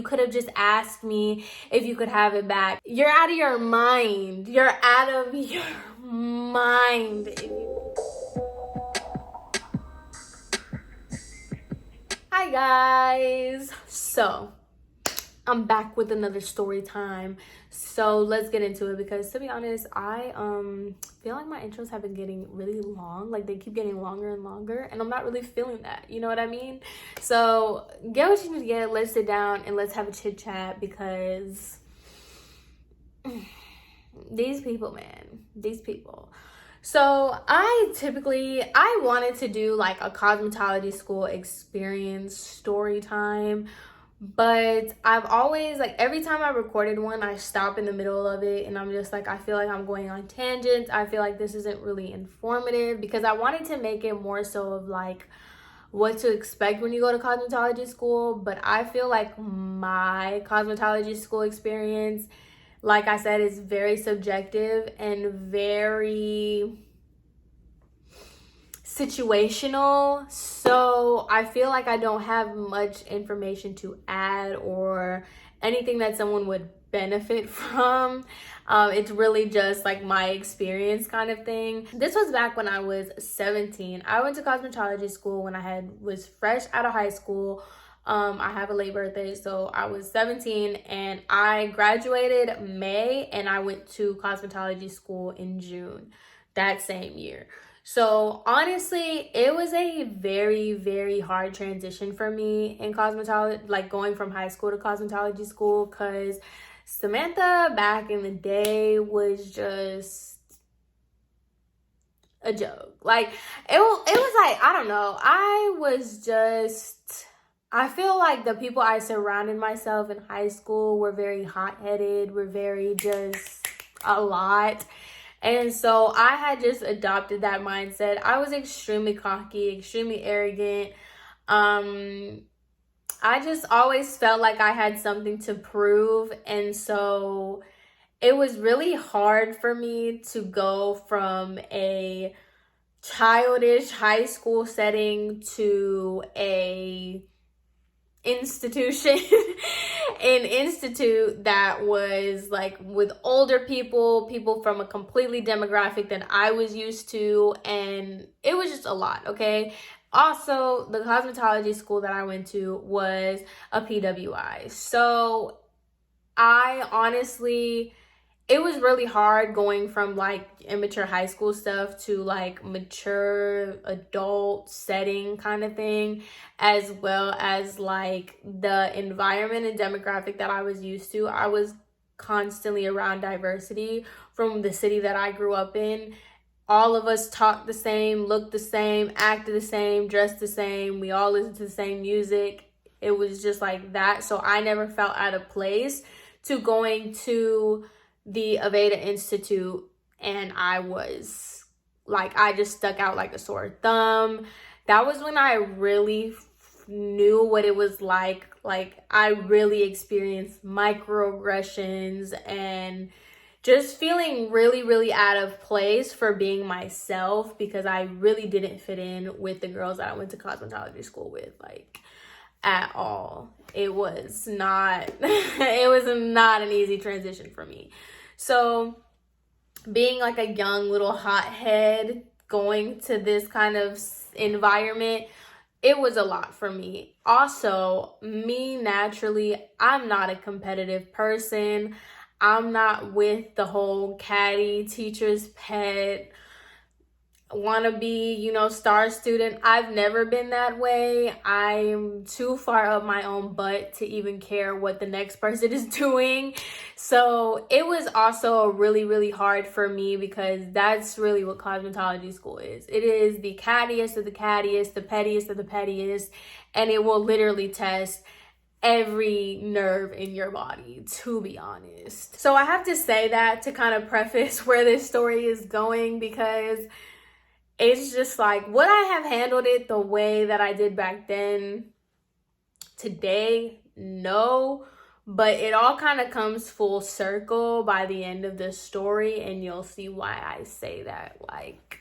You could have just asked me if you could have it back. You're out of your mind. You're out of your mind. Hi guys. So I'm back with another story time. So let's get into it, because to be honest, I feel like my intros have been getting really long. Like, they keep getting longer and longer, and I'm not really feeling that. You know what I mean? So get what you need to get. Let's sit down and let's have a chit chat, because these people, man, these people. So I wanted to do like a cosmetology school experience story time, but I've always, like, every time I recorded one, I stop in the middle of it and I'm just like, I feel like I'm going on tangents. I feel like this isn't really informative, because I wanted to make it more so of like what to expect when you go to cosmetology school. But I feel like my cosmetology school experience, like I said, is very subjective and very situational. So I feel like I don't have much information to add or anything that someone would benefit from. It's really just like my experience kind of thing. This was back when I was 17. I went to cosmetology school when I was fresh out of high school. I have a late birthday, so I was 17 and I graduated May, and I went to cosmetology school in June that same year. So honestly, it was a very, very hard transition for me in cosmetology, like going from high school to cosmetology school, because Samantha back in the day was just a joke. Like, it was like, I don't know, I feel like the people I surrounded myself in high school were very hot-headed, were very just a lot. And so I had just adopted that mindset. I was extremely cocky, extremely arrogant. I just always felt like I had something to prove. And so it was really hard for me to go from a childish high school setting to a institution an institute that was like with older people from a completely demographic that I was used to, and it was just a lot. Okay, also the cosmetology school that I went to was a PWI, so I honestly, it was really hard going from like immature high school stuff to like mature adult setting kind of thing, as well as like the environment and demographic that I was used to. I was constantly around diversity from the city that I grew up in. All of us talked the same, looked the same, acted the same, dressed the same. We all listened to the same music. It was just like that. So I never felt out of place to going to the Aveda Institute, and I was like, I just stuck out like a sore thumb. That was when I really knew what it was like I really experienced microaggressions and just feeling really, really out of place for being myself, because I really didn't fit in with the girls that I went to cosmetology school with, like, at all. It was not it was not an easy transition for me. So being like a young little hothead going to this kind of environment, it was a lot for me. Also, me naturally, I'm not a competitive person. I'm not with the whole catty, teacher's pet, wanna be, star student. I've never been that way. I'm too far up my own butt to even care what the next person is doing. So it was also really, really hard for me, because that's really what cosmetology school is. It is the cattiest of the cattiest, the pettiest of the pettiest, and it will literally test every nerve in your body, to be honest. So I have to say that to kind of preface where this story is going, because it's just like, would I have handled it the way that I did back then today? No. But it all kind of comes full circle by the end of this story, and you'll see why I say that. Like,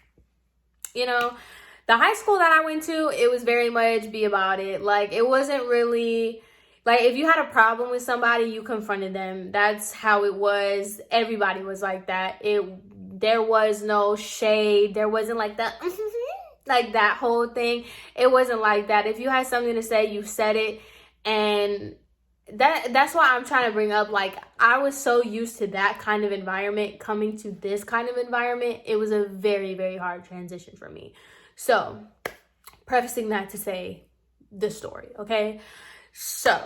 the high school that I went to, it was very much be about it. Like, it wasn't really Like, if you had a problem with somebody, you confronted them. That's how it was. Everybody was like that. There was no shade. There wasn't like that, like that whole thing. It wasn't like that. If you had something to say, you said it. And that's why I'm trying to bring up, like, I was so used to that kind of environment. Coming to this kind of environment, it was a very, very hard transition for me. So, prefacing that to say the story, okay? So,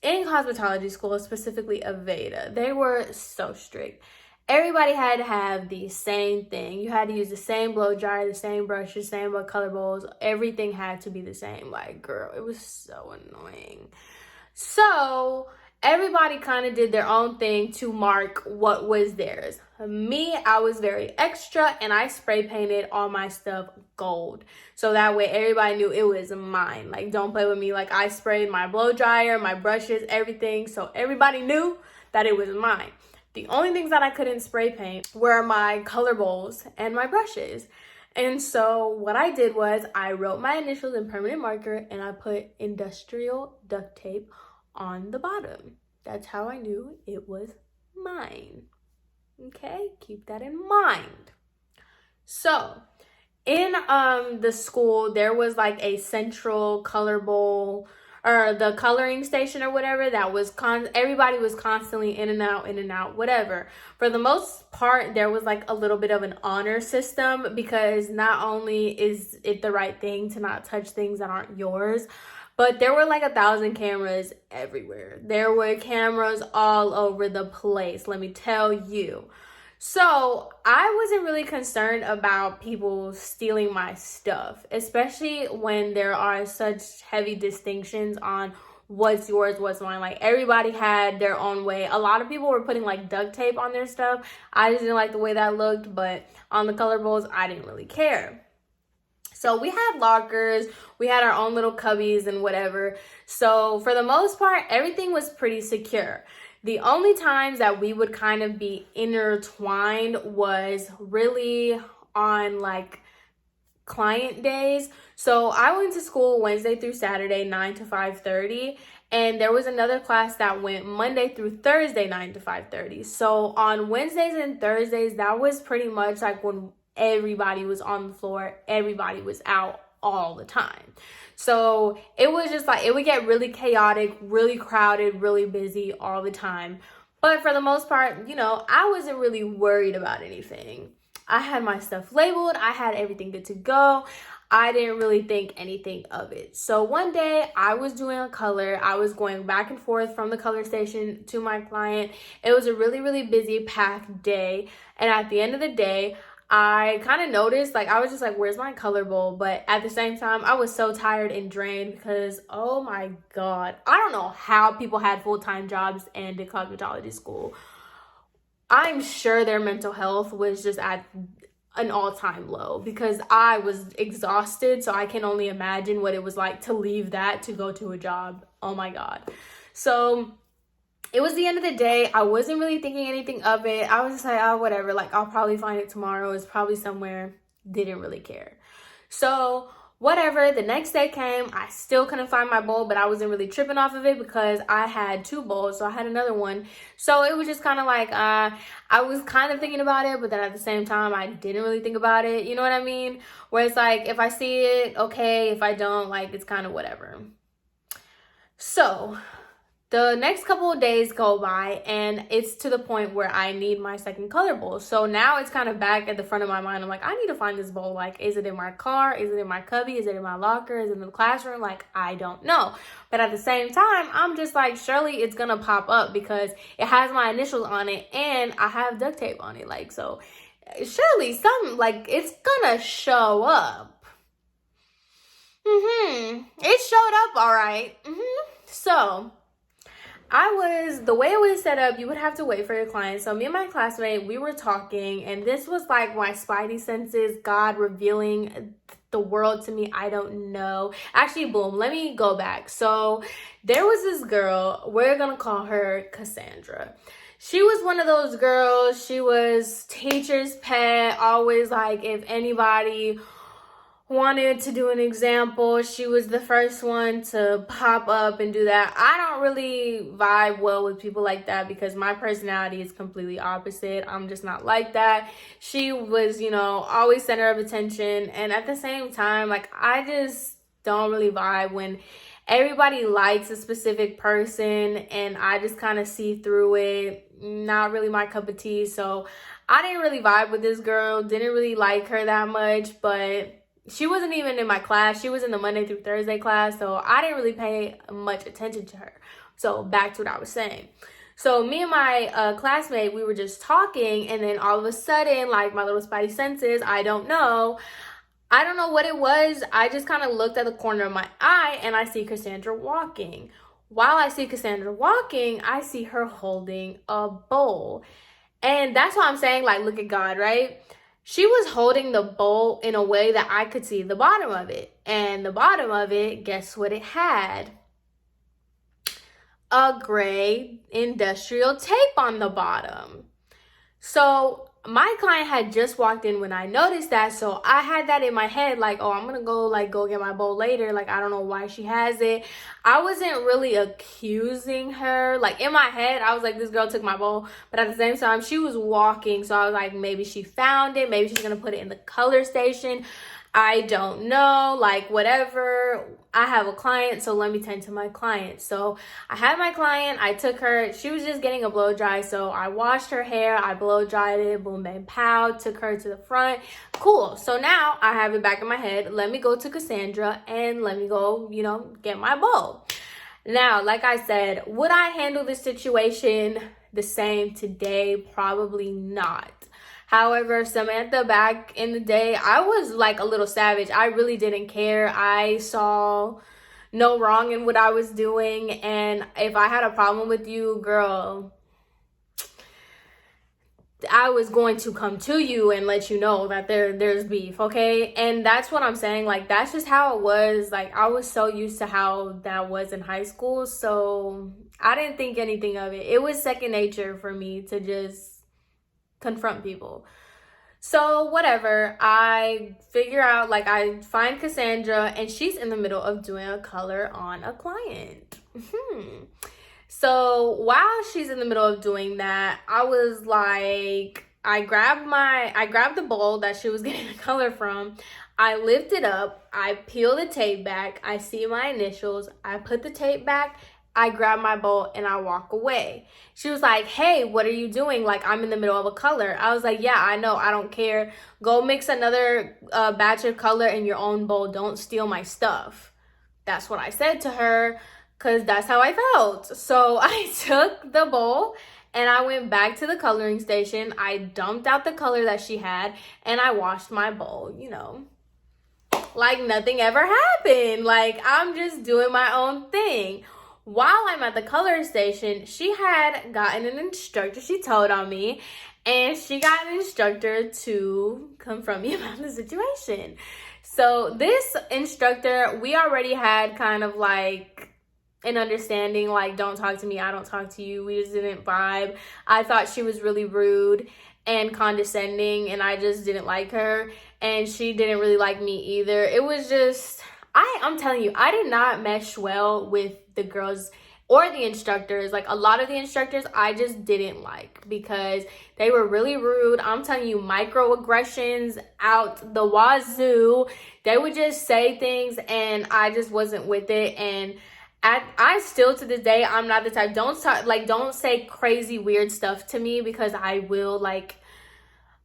in cosmetology school, specifically Aveda, they were so strict. Everybody had to have the same thing. You had to use the same blow dryer, the same brushes, same color bowls. Everything had to be the same. Like, girl, it was so annoying. So, everybody kind of did their own thing to mark what was theirs. Me, I was very extra, and I spray painted all my stuff gold. So that way everybody knew it was mine. Like, don't play with me. Like, I sprayed my blow dryer, my brushes, everything. So everybody knew that it was mine. The only things that I couldn't spray paint were my color bowls and my brushes. And so what I did was I wrote my initials in permanent marker and I put industrial duct tape on the bottom. That's how I knew it was mine. Okay, keep that in mind. So in the school, there was like a central color bowl, or the coloring station or whatever, that was everybody was constantly in and out, whatever. For the most part, there was like a little bit of an honor system, because not only is it the right thing to not touch things that aren't yours, but there were like 1,000 cameras everywhere. There were cameras all over the place, let me tell you. So I wasn't really concerned about people stealing my stuff, especially when there are such heavy distinctions on what's yours, what's mine. Like, everybody had their own way. A lot of people were putting like duct tape on their stuff. I just didn't like the way that looked, but on the color bowls, I didn't really care. So we had lockers, we had our own little cubbies and whatever. So for the most part, everything was pretty secure. The only times that we would kind of be intertwined was really on like client days. So I went to school Wednesday through Saturday, 9 to 5:30. And there was another class that went Monday through Thursday, 9 to 5:30. So on Wednesdays and Thursdays, that was pretty much like when everybody was on the floor, everybody was out all the time. So it was just like, it would get really chaotic, really crowded, really busy all the time. But for the most part, you know, I wasn't really worried about anything. I had my stuff labeled, I had everything good to go. I didn't really think anything of it. So one day I was doing a color. I was going back and forth from the color station to my client. It was a really, really busy, packed day. And at the end of the day, I kind of noticed, like, I was just like, where's my color bowl? But at the same time, I was so tired and drained because, oh my God, I don't know how people had full-time jobs and did cosmetology school. I'm sure their mental health was just at an all-time low because I was exhausted. So I can only imagine what it was like to leave that to go to a job. Oh my God. So it was the end of the day. I wasn't really thinking anything of it. I was just like, oh, whatever. Like, I'll probably find it tomorrow. It's probably somewhere. Didn't really care. So whatever. The next day came. I still couldn't find my bowl, but I wasn't really tripping off of it because I had 2 bowls. So I had another one. So it was just kind of like, I was kind of thinking about it, but then at the same time, I didn't really think about it. You know what I mean? Where it's like, if I see it, okay. If I don't, like, it's kind of whatever. So the next couple of days go by and it's to the point where I need my second color bowl. So now it's kind of back at the front of my mind. I'm like, I need to find this bowl. Like, is it in my car? Is it in my cubby? Is it in my locker? Is it in the classroom? Like, I don't know. But at the same time, I'm just like, surely it's going to pop up because it has my initials on it and I have duct tape on it. Like, so surely something, like, it's going to show up. It showed up all right. So the way it was set up, you would have to wait for your client. So me and my classmate, we were talking, and this was like my spidey senses, God revealing the world to me. I don't know. Actually, boom, let me go back. So there was this girl, we're gonna call her Cassandra. She was one of those girls, she was teacher's pet, always like, if anybody wanted to do an example. She was the first one to pop up and do that. I don't really vibe well with people like that because my personality is completely opposite. I'm just not like that. She was, always center of attention. And at the same time, like, I just don't really vibe when everybody likes a specific person and I just kind of see through it. Not really my cup of tea. So I didn't really vibe with this girl. Didn't really like her that much, but she wasn't even in my class. She was in the Monday through Thursday class, so I didn't really pay much attention to her. So back to what I was saying. So me and my classmate, we were just talking, and then all of a sudden, like, my little spidey senses, I don't know what it was. I just kind of looked at the corner of my eye, and I see Cassandra walking. While I see Cassandra walking, I see her holding a bowl. And that's why I'm saying, like, look at God, right? She was holding the bowl in a way that I could see the bottom of it. And the bottom of it, guess what it had? A gray industrial tape on the bottom. So my client had just walked in when I noticed that. So I had that in my head, like, oh, I'm going to go get my bowl later. Like, I don't know why she has it. I wasn't really accusing her. Like, in my head, I was like, this girl took my bowl. But at the same time, she was walking. So I was like, maybe she found it. Maybe she's going to put it in the color station. I don't know, like, whatever. I have a client, so let me tend to my client. So I had my client, I took her, she was just getting a blow dry, so I washed her hair, I blow dried it, boom, bang, pow, took her to the front. Cool. So now I have it back in my head. Let me go to Cassandra and let me go, get my bowl. Now, like I said, would I handle this situation the same today? Probably not. However, Samantha, back in the day, I was like a little savage. I really didn't care. I saw no wrong in what I was doing. And if I had a problem with you, girl, I was going to come to you and let you know that there's beef, okay? And that's what I'm saying. Like, that's just how it was. Like, I was so used to how that was in high school. So I didn't think anything of it. It was second nature for me to just confront people. So whatever, I figure out, like, I find Cassandra and she's in the middle of doing a color on a client. So while she's in the middle of doing that, I was like, I grabbed the bowl that she was getting the color from. I lift it up, I peel the tape back, I see my initials, I put the tape back, I grab my bowl and I walk away. She was like, hey, what are you doing? Like, I'm in the middle of a color. I was like, yeah, I know. I don't care. Go mix another batch of color in your own bowl. Don't steal my stuff. That's what I said to her because that's how I felt. So I took the bowl and I went back to the coloring station. I dumped out the color that she had and I washed my bowl, like nothing ever happened. Like, I'm just doing my own thing. While I'm at the color station, she had gotten an instructor. She told on me, and she got an instructor to confront me about the situation. So this instructor, we already had kind of like an understanding, like, don't talk to me, I don't talk to you. We just didn't vibe. I thought she was really rude and condescending, and I just didn't like her, and she didn't really like me either. It was just, I'm telling you, I did not mesh well with the girls or the instructors. Like, a lot of the instructors I just didn't like because they were really rude. I'm telling you, microaggressions out the wazoo. They would just say things and I just wasn't with it. And I still to this day, I'm not the type, don't say crazy weird stuff to me because I will, like,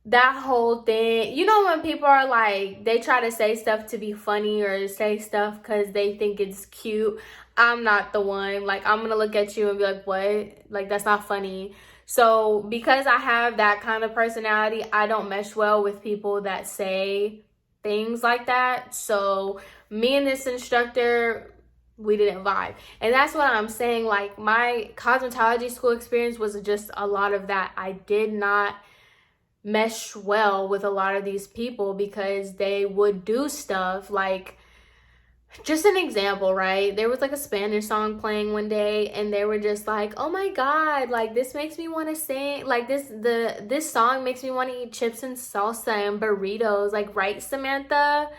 that whole thing, when people are like, they try to say stuff to be funny or say stuff because they think it's cute. I'm not the one. Like, I'm gonna look at you and be like, what? Like, that's not funny. So because I have that kind of personality, I don't mesh well with people that say things like that. So me and this instructor, we didn't vibe. And that's what I'm saying. Like, my cosmetology school experience was just a lot of that. I did not mesh well with a lot of these people because they would do stuff like, just an example, right? There was like a Spanish song playing one day and they were just like, oh my God, like, this makes me want to sing, like, this song makes me want to eat chips and salsa and burritos. Like, right, Samantha?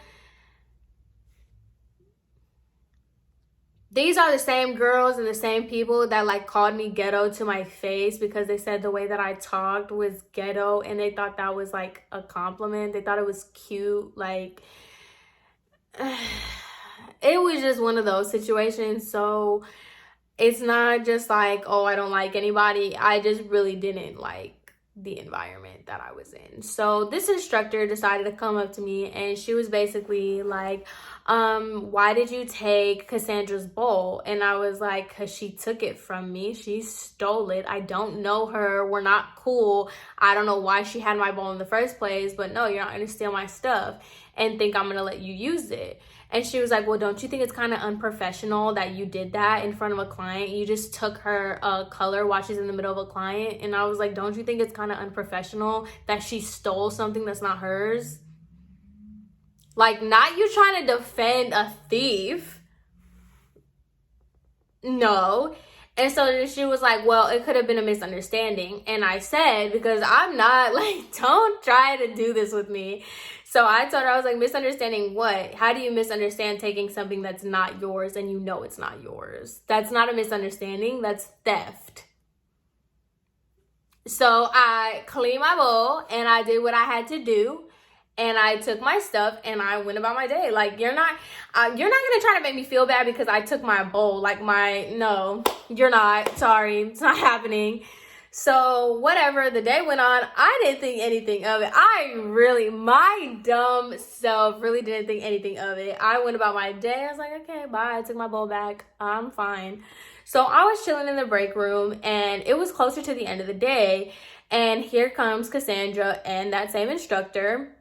These are the same girls and the same people that like called me ghetto to my face because they said the way that I talked was ghetto, and they thought that was like a compliment. They thought it was cute. Like, it was just one of those situations. So it's not just like, oh, I don't like anybody. I just really didn't like the environment that I was in. So this instructor decided to come up to me, and she was basically like, why did you take Cassandra's bowl? And I was like, because she took it from me. She stole it. I don't know her. We're not cool. I don't know why she had my bowl in the first place, but no, you're not going to steal my stuff and think I'm going to let you use it. And she was like, well, don't you think it's kind of unprofessional that you did that in front of a client? You just took her color while she's in the middle of a client. And I was like, don't you think it's kind of unprofessional that she stole something that's not hers? Like, not you trying to defend a thief. No. And so then she was like, well, it could have been a misunderstanding. And I said, because I'm not, like, don't try to do this with me. So I told her, I was like, misunderstanding what? How do you misunderstand taking something that's not yours and you know it's not yours? That's not a misunderstanding. That's theft. So I cleaned my bowl and I did what I had to do. And I took my stuff and I went about my day. Like, you're not gonna try to make me feel bad because I took my bowl. Like, no, you're not. Sorry, it's not happening. So whatever, the day went on. I didn't think anything of it. My dumb self really didn't think anything of it. I went about my day. I was like, okay, bye. I took my bowl back. I'm fine. So I was chilling in the break room, and it was closer to the end of the day. And here comes Cassandra and that same instructor.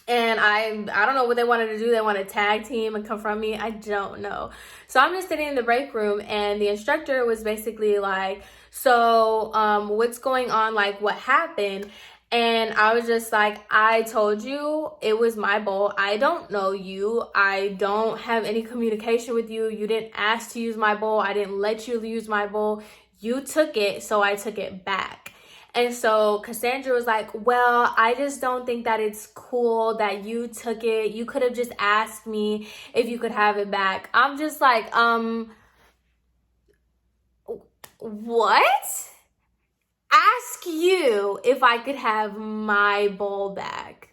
And I don't know what they wanted to do. They want to tag team and confront me. I don't know. So I'm just sitting in the break room, and the instructor was basically like, so what's going on? Like, what happened? And I was just like, I told you it was my bowl. I don't know you. I don't have any communication with you. You didn't ask to use my bowl. I didn't let you use my bowl. You took it, so I took it back. And so Cassandra was like, well, I just don't think that it's cool that you took it. You could have just asked me if you could have it back. I'm just like, what? Ask you if I could have my bowl back.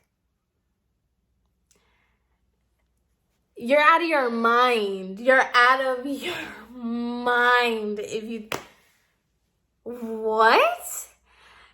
You're out of your mind. You're out of your mind if you... What?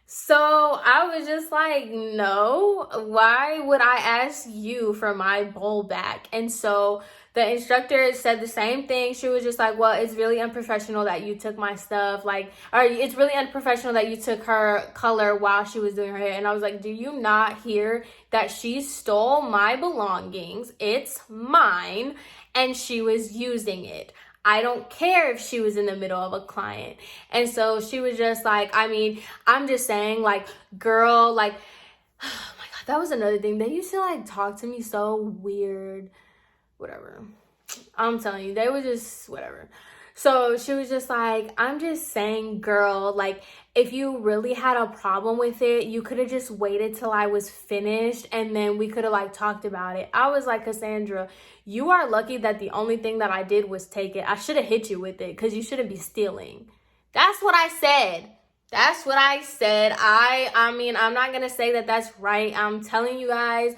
So I was just like, no, why would I ask you for my bowl back? And so the instructor said the same thing. She was just like, well, it's really unprofessional that you took my stuff. Like, or it's really unprofessional that you took her color while she was doing her hair. And I was like, do you not hear that she stole my belongings? It's mine. And she was using it. I don't care if she was in the middle of a client. And so she was just like, I mean, I'm just saying, like, girl, like, oh my God, that was another thing. They used to like talk to me so weird. Whatever. I'm telling you, they were just whatever. So she was just like, I'm just saying, girl, like, if you really had a problem with it, you could have just waited till I was finished and then we could have like talked about it. I was like, Cassandra, you are lucky that the only thing that I did was take it. I should have hit you with it because you shouldn't be stealing. That's what I said. That's what I said. I mean, I'm not going to say that that's right. I'm telling you guys,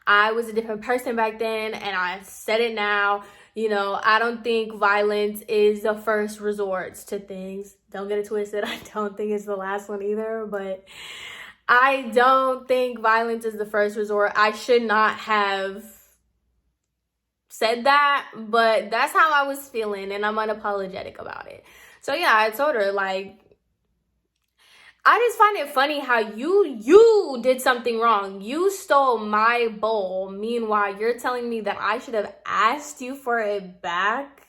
I was a different person back then, and I said it now. You know, I don't think violence is the first resort to things. Don't get it twisted. I don't think it's the last one either, but I don't think violence is the first resort. I should not have said that, but that's how I was feeling, and I'm unapologetic about it. So yeah, I told her, like, I just find it funny how you did something wrong. You stole my bowl. Meanwhile, you're telling me that I should have asked you for it back.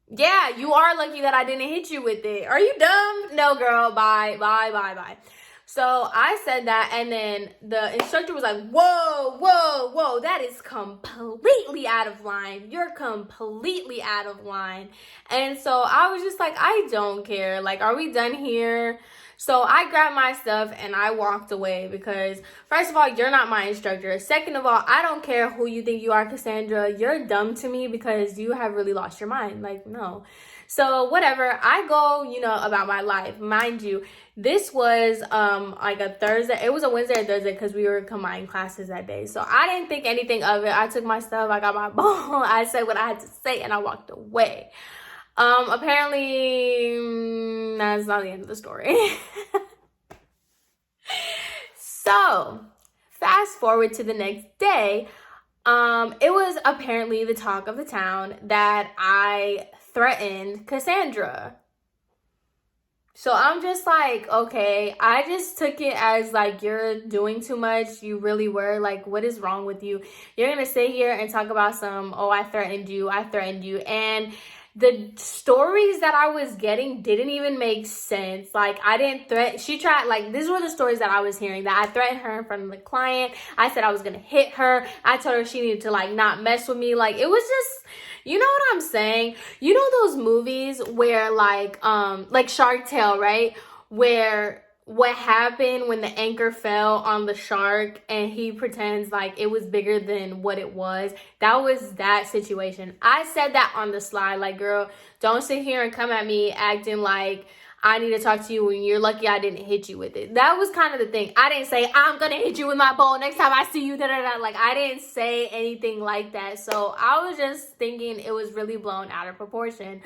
Yeah, you are lucky that I didn't hit you with it. Are you dumb? No, girl. Bye. So I said that, and then the instructor was like, whoa, that is completely out of line. You're completely out of line. And so I was just like, I don't care. Like, are we done here? So I grabbed my stuff and I walked away because, first of all, you're not my instructor. Second of all, I don't care who you think you are, Cassandra. You're dumb to me because you have really lost your mind. Like, no. So whatever, I go, about my life. Mind you, this was like a Thursday. It was a Wednesday or Thursday because we were combining classes that day. So I didn't think anything of it. I took my stuff, I got my ball, I said what I had to say, and I walked away. Apparently, that's not the end of the story. So, fast forward to the next day. It was apparently the talk of the town that I threatened Cassandra. So I'm just like, okay, I just took it as like, you're doing too much. You really were. Like, what is wrong with you? You're going to sit here and talk about I threatened you. And the stories that I was getting didn't even make sense. Like, I didn't threaten. She tried, like, these were the stories that I was hearing, that I threatened her in front of the client. I said I was going to hit her. I told her she needed to, like, not mess with me. Like, it was just, you know what I'm saying? You know those movies where, like Shark Tale, right? Where what happened when the anchor fell on the shark and he pretends like it was bigger than what it was. That was that situation. I said that on the slide, like, girl, don't sit here and come at me acting like I need to talk to you when you're lucky I didn't hit you with it. That was kind of the thing. I didn't say, I'm going to hit you with my bowl next time I see you, da-da-da. Like, I didn't say anything like that. So I was just thinking it was really blown out of proportion.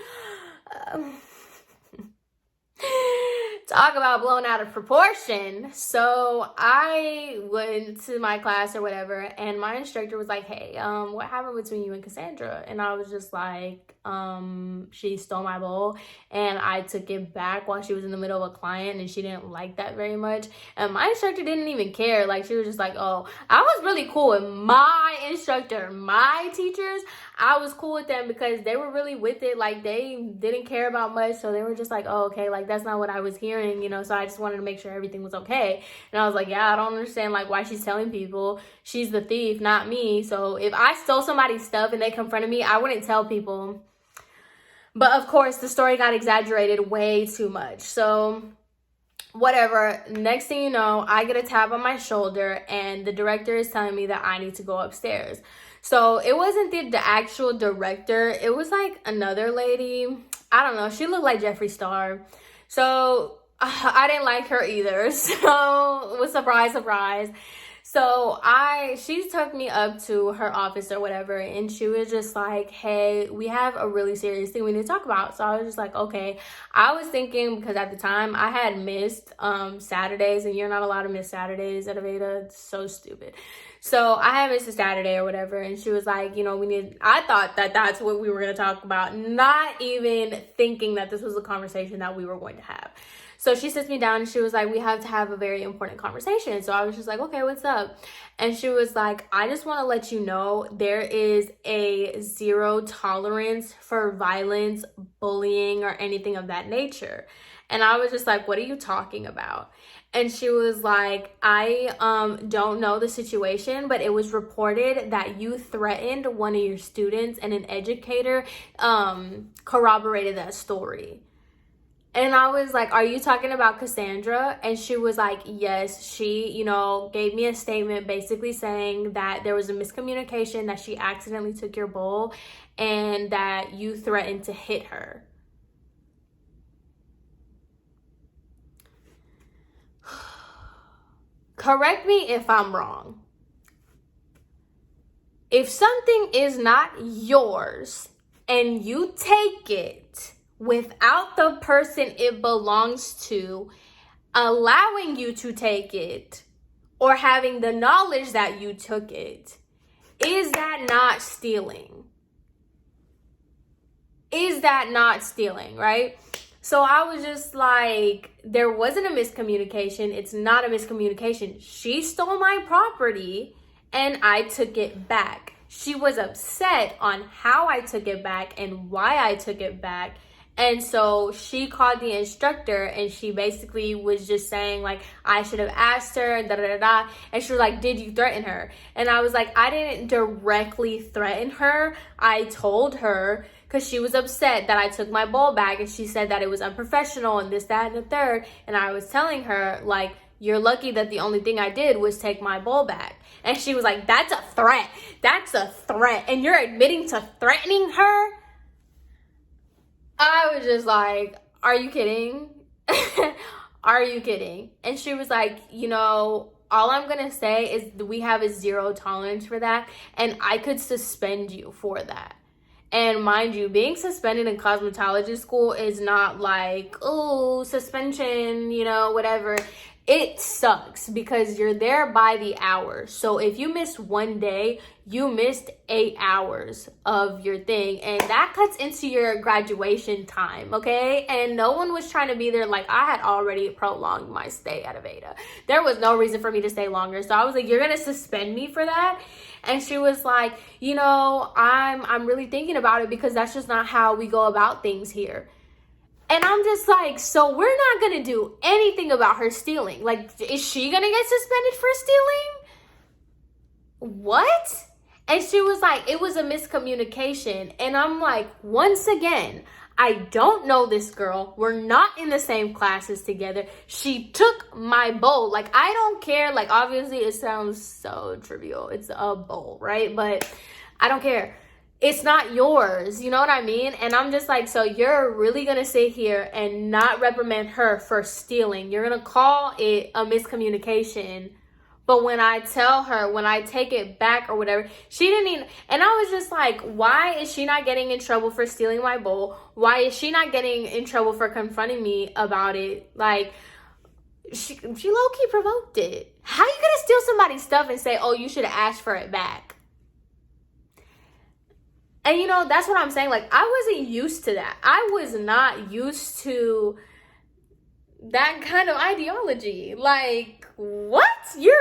Talk about blown out of proportion. So I went to my class or whatever, and my instructor was like, hey, what happened between you and Cassandra? And I was just like, she stole my bowl and I took it back while she was in the middle of a client, and she didn't like that very much. And my instructor didn't even care. Like, she was just like, oh, I was really cool with my instructor. My teachers, I was cool with them because they were really with it. Like, they didn't care about much. So they were just like, oh, okay, like, that's not what I was hearing, so I just wanted to make sure everything was okay. And I was like, yeah, I don't understand, like, why she's telling people. She's the thief, not me. So if I stole somebody's stuff and they confronted me, I wouldn't tell people. But of course, the story got exaggerated way too much. So whatever, next thing you know, I get a tap on my shoulder and the director is telling me that I need to go upstairs. So it wasn't the actual director. It was like another lady. I don't know. She looked like Jeffree Star. So I didn't like her either. So it was surprise. So she took me up to her office or whatever, and she was just like, hey, we have a really serious thing we need to talk about. So I was just like, okay. I was thinking, because at the time I had missed Saturdays, and you're not allowed to miss Saturdays at Aveda. It's so stupid. So I had missed a Saturday or whatever, and she was like, I thought that that's what we were going to talk about, not even thinking that this was a conversation that we were going to have. So she sits me down and she was like, we have to have a very important conversation. So I was just like, okay, what's up? And she was like, I just want to let you know there is a zero tolerance for violence, bullying, or anything of that nature. And I was just like, what are you talking about? And she was like, I don't know the situation, but it was reported that you threatened one of your students, and an educator corroborated that story. And I was like, are you talking about Cassandra? And she was like, yes. She, gave me a statement basically saying that there was a miscommunication, that she accidentally took your bowl, and that you threatened to hit her. Correct me if I'm wrong. If something is not yours and you take it without the person it belongs to allowing you to take it, or having the knowledge that you took it, is that not stealing? Is that not stealing, right? So I was just like, there wasn't a miscommunication. It's not a miscommunication. She stole my property and I took it back. She was upset on how I took it back and why I took it back. And so she called the instructor, and she basically was just saying, like, I should have asked her, and da-da-da-da. And she was like, did you threaten her? And I was like, I didn't directly threaten her. I told her, because she was upset that I took my bowl back, and she said that it was unprofessional and this, that, and the third. And I was telling her, like, you're lucky that the only thing I did was take my bowl back. And she was like, that's a threat. That's a threat. And you're admitting to threatening her? I was just like, are you kidding? Are you kidding? And she was like, you know, all I'm going to say is we have a zero tolerance for that, and I could suspend you for that. And mind you, being suspended in cosmetology school is not like, oh, suspension, you know, whatever. It sucks because you're there by the hour. So if you missed one day, you missed 8 hours of your thing. And that cuts into your graduation time, okay? And no one was trying to be there. Like, I had already prolonged my stay at Aveda. There was no reason for me to stay longer. So I was like, you're going to suspend me for that? And she was like, you know, I'm really thinking about it because that's just not how we go about things here. And I'm just like, so we're not going to do anything about her stealing. Like, is she going to get suspended for stealing? What? And she was like, it was a miscommunication. And I'm like, once again, I don't know this girl. We're not in the same classes together. She took my bowl. Like, I don't care. Like, obviously, it sounds so trivial. It's a bowl, right? But I don't care. It's not yours. You know what I mean? And I'm just like, so you're really going to sit here and not reprimand her for stealing. You're going to call it a miscommunication. But when I tell her, when I take it back or whatever, she didn't even, and I was just like, why is she not getting in trouble for stealing my bowl? Why is she not getting in trouble for confronting me about it? Like, she low-key provoked it. How you gonna steal somebody's stuff and say, oh, you should have asked for it back? And you know, that's what I'm saying. Like, I wasn't used to that. I was not used to that kind of ideology. Like, what? You're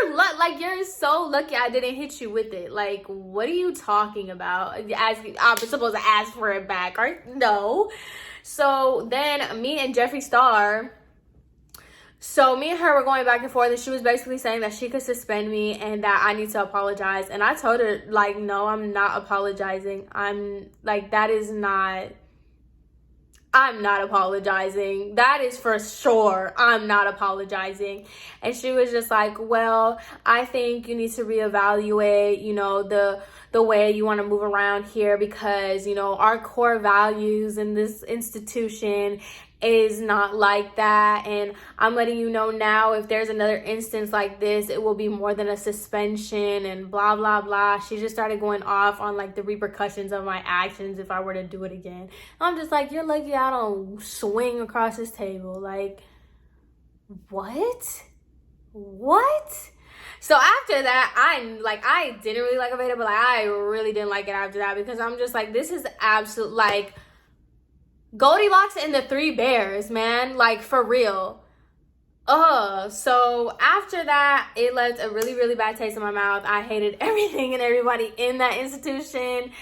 so lucky I didn't hit you with it. Like, what are you talking about? I'm supposed to ask for it back, right? No. So then me and Jeffree Star, so me and her were going back and forth, and she was basically saying that she could suspend me and that I need to apologize. And I told her, like, no, I'm not apologizing. I'm not apologizing. That is for sure. I'm not apologizing. And she was just like, well, I think you need to reevaluate, you know, the way you want to move around here, because, you know, our core values in this institution is not like that. And I'm letting you know now, if there's another instance like this, it will be more than a suspension and blah, blah, blah. She just started going off on like the repercussions of my actions if I were to do it again. I'm just like, you're lucky I don't swing across this table. Like, what? So after that, I didn't really like Aveda, but like, I really didn't like it after that, because I'm just like, this is absolute, like, Goldilocks and the Three Bears, man. Like, for real. So after that, it left a really, really bad taste in my mouth. I hated everything and everybody in that institution.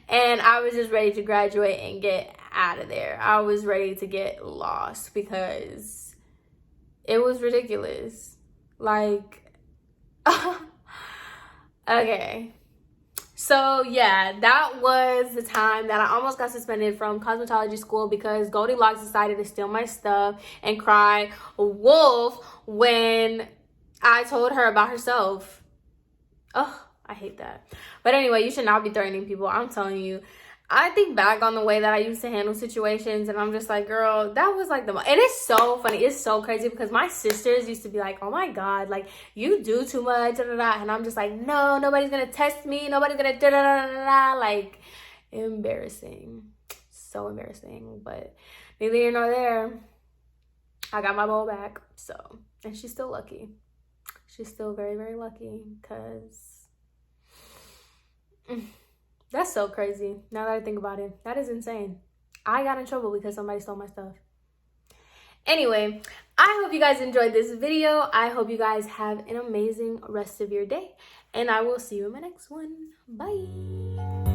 And I was just ready to graduate and get out of there. I was ready to get lost because it was ridiculous. Like, okay. So yeah, that was the time that I almost got suspended from cosmetology school because Goldilocks decided to steal my stuff and cry wolf when I told her about herself. Oh, I hate that. But anyway, you should not be threatening people. I'm telling you. I think back on the way that I used to handle situations, and I'm just like, girl, that was like and it's so funny. It's so crazy because my sisters used to be like, oh my God, like, you do too much, da, da, da. And I'm just like, no, nobody's going to test me. Nobody's going to da, da, da, da, da. Like, embarrassing. So embarrassing. But neither here nor there. I got my bowl back. So, and she's still lucky. She's still very, very lucky because that's so crazy. Now that I think about it, that is insane. I got in trouble because somebody stole my stuff. Anyway, I hope you guys enjoyed this video. I hope you guys have an amazing rest of your day. And I will see you in my next one. Bye.